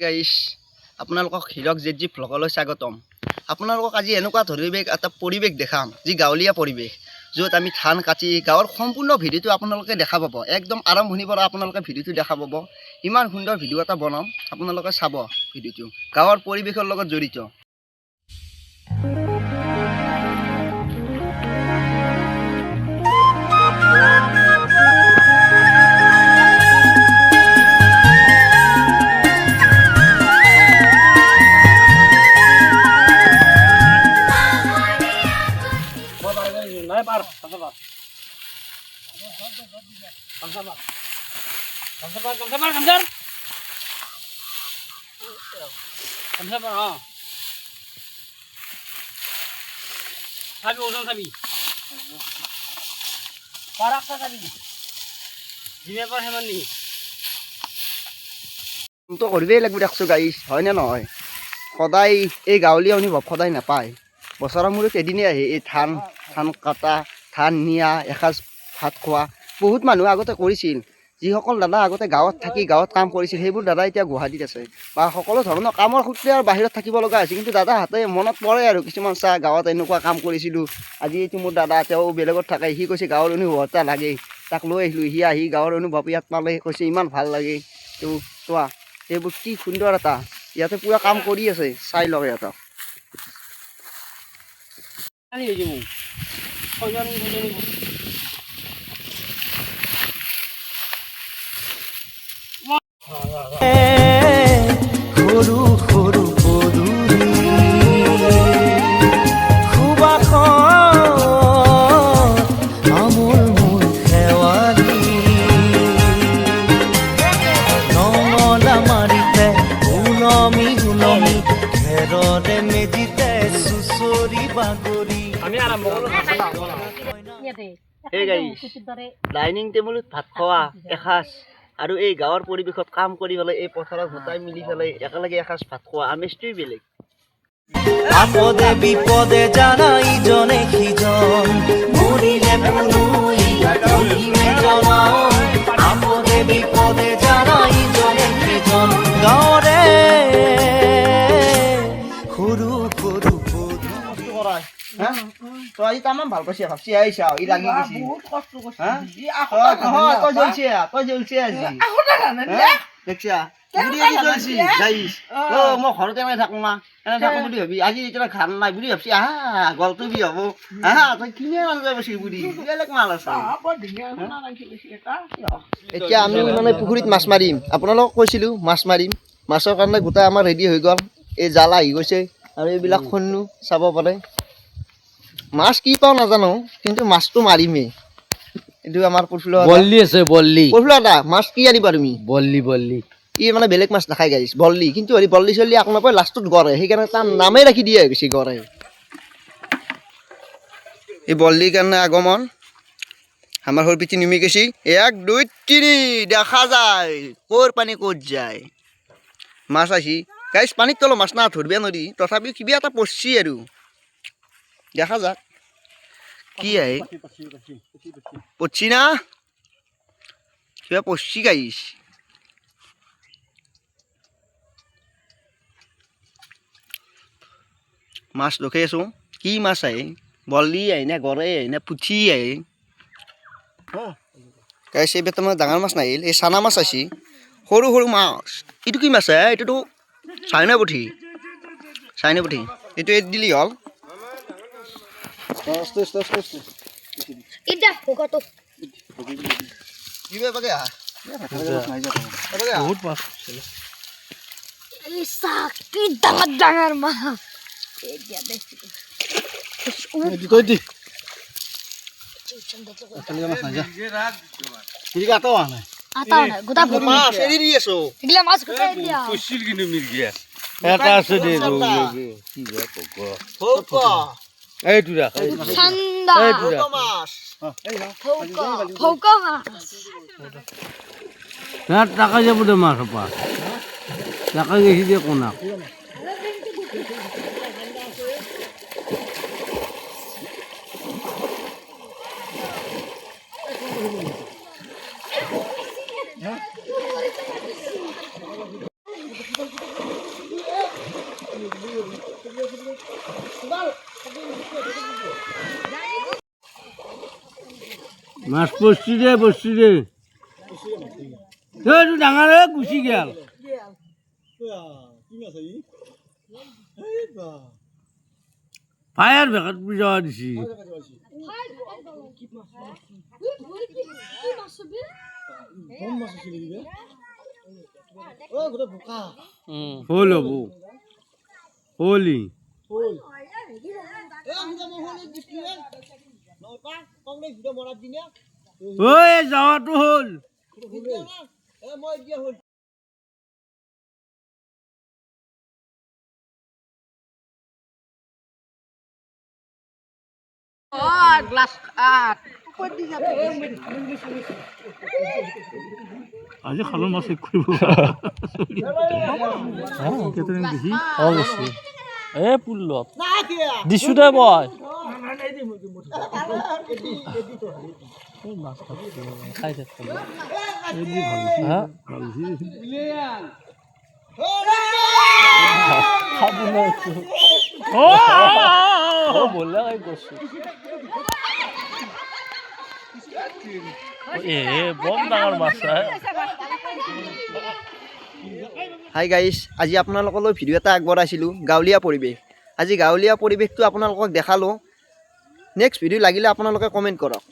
গাইছ আপোনালোকক হিৰক জেজি ভ্লগলৈ স্বাগতম। আপোনালোকক আজি এনেকুৱা এটা পৰিৱেশ দেখাম যি গাঁৱলীয়া পৰিৱেশ, য'ত আমি ধান কাটি গাঁৱৰ সম্পূৰ্ণ ভিডিঅ'টো আপোনালোকে দেখা পাব। একদম আৰম্ভণিৰ পৰা আপোনালোকে ভিডিঅ'টো দেখা পাব। ইমান সুন্দৰ ভিডিঅ' এটা বনাম, আপোনালোকে চাব ভিডিঅ'টো গাঁৱৰ পৰিৱেশৰ লগত জড়িত। কৰিবই লাগিব দেখছো গাইছ, হয়নে নহয়? সদায় এই গাঁৱলীয়া অনুভৱ সদায় নাপায়। বছৰৰ মূৰত এদিনেই আহে এই ধান কাটা, ধান নিয়া, এসাঁজ ভাত খোৱা। বহুত মানুহ আগতে কৰিছিল, যিসকল দাদা আগতে গাঁৱত থাকি গাঁৱত কাম কৰিছিল, সেইবোৰ দাদা এতিয়া গুৱাহাটীত আছে বা সকলো ধৰণৰ কামৰ সূত্ৰে আৰু বাহিৰত থাকিব লগা হৈছে। কিন্তু দাদাহঁতে মনত পৰে আৰু কিছুমান চাহ গাঁৱত এনেকুৱা কাম কৰিছিলোঁ। আজি এইটো মোৰ দাদা, তেওঁ বেলেগত থাকে। সি কৈছে গাঁৱৰ অনুভৱ এটা লাগে, তাক লৈ আহিলোঁ। সি আহি গাঁৱৰ অনুভৱ ইয়াত পালে, কৈছে ইমান ভাল লাগে। তো চোৱা এইবোৰ কি সুন্দৰ এটা, ইয়াতে পুৰা কাম কৰি আছে, চাই লওক ইহঁতক। সৰু সৰু পদূলি আমোল মোৰ শেৱালি নঙলা মাৰিতে উলমি উলমি ঘেৰৰে মেজিতে চুচৰি বাগৰি। এই গাইছ, ডাইনিং টেবুলত ভাত খোৱা এসাঁজ আৰু এই গাঁৱৰ পৰিৱেশত কাম কৰি পেলাই এই পথাৰত গোটাই মিলি পেলাই একেলগে এসাঁজ ভাত খোৱা আমেজটোৱেই বেলেগ। আপদে বিপদে জানা ইজনে সিজন মৰিলে আপদে বিপদে জানা ইজনে সিজন গাঁৱৰে সৰু সৰু তই আজি তামাম ভাল পাইছে, ভাবছি আহিছা ই লাগি গৈছি। তই জ্বলছে আজি দেখছা জ্বলছি গাইছ। মই ঘৰতে এনে থাকো না, এনে থাকো বুলি ভাবি আজি এতিয়া ঘান নাই বুলি ভাবছি। গলটো কি হব? তই কিনে আনজাই পাইছি বুঢ়ী, বেলেগ মাল আছে। এতিয়া আমি মানে পুখুৰীত মাছ মাৰিম, আপোনালোকক কৈছিলো মাছ মাৰিম। মাছৰ কাৰণে গোটাই আমাৰ ৰেডি হৈ গ'ল। এই জাল আহি গৈছে আৰু এইবিলাক খন্নু চাব পাৰে। মাছ কি পাওঁ নাজানো, কিন্তু মাছটো মাৰিমেই। এইটো আমাৰ বল্লি আছে, বল্লি এটা মাছ কি আনিবা তুমি? বল্লি ই মানে বেলেগ মাছ নাখায় গাইছ, বল্লি। কিন্তু হেৰি বল্লি চল্লি আকৌ নাপায়, লাষ্টত গড়ে, সেইকাৰণে তাৰ নামেই ৰাখি দিয়ে বেছি গড়ে। এই বল্লিৰ কাৰণে আগমন আমাৰ সৰু পিঠি নিমি গৈছি। 1 2 3 দেখা যায় ক'ৰ পানী ক'ত যায়। মাছ আহি গাইছ, পানীত তলত মাছ না ধৰিব নোৱাৰি, তথাপিও কিবা এটা পৰছি আৰু দেখা যাক কি আহে। পৰছি না কিবা পৰছি গাইছ। মাছ ৰখি আছো, কি মাছ আহে? বল্লি আহে নে গৰৈ আহে নে পুঠি আহে? গাইছ এইবাৰ তাৰমানে ডাঙৰ মাছ নাহিল, এই চানা মাছ আহিছে, সৰু সৰু মাছ। এইটো কি মাছ হে? এইটোতো চাইনা পুঠি, এইটো এৰি দিলি হ'ল। ডাঙৰ মাছ টাকা যাব দে মাছ টাকা গেছি দিয়ে কোনা মাছ পড়ছি দে এইটো ডাঙৰে গুচি গেল ফায়াৰ বেকাত বুজাৱা দিছি হ'ল হ'ব হলি ঐ যাৱাটো হ'ল আজি খালৰ মাছ শেষ কৰিব এ পুলত দিছো দে বয় খাই বললে কৰছো এ বম ডাঙৰ মাছ হাই গাইছ, আজি আপোনালোকলৈ ভিডিঅ' এটা আগবঢ়াইছিলোঁ গাঁৱলীয়া পৰিৱেশ। আজি গাঁৱলীয়া পৰিৱেশটো আপোনালোকক দেখালোঁ। নেক্সট ভিডিঅ' লাগিলে আপোনালোকে কমেণ্ট কৰক।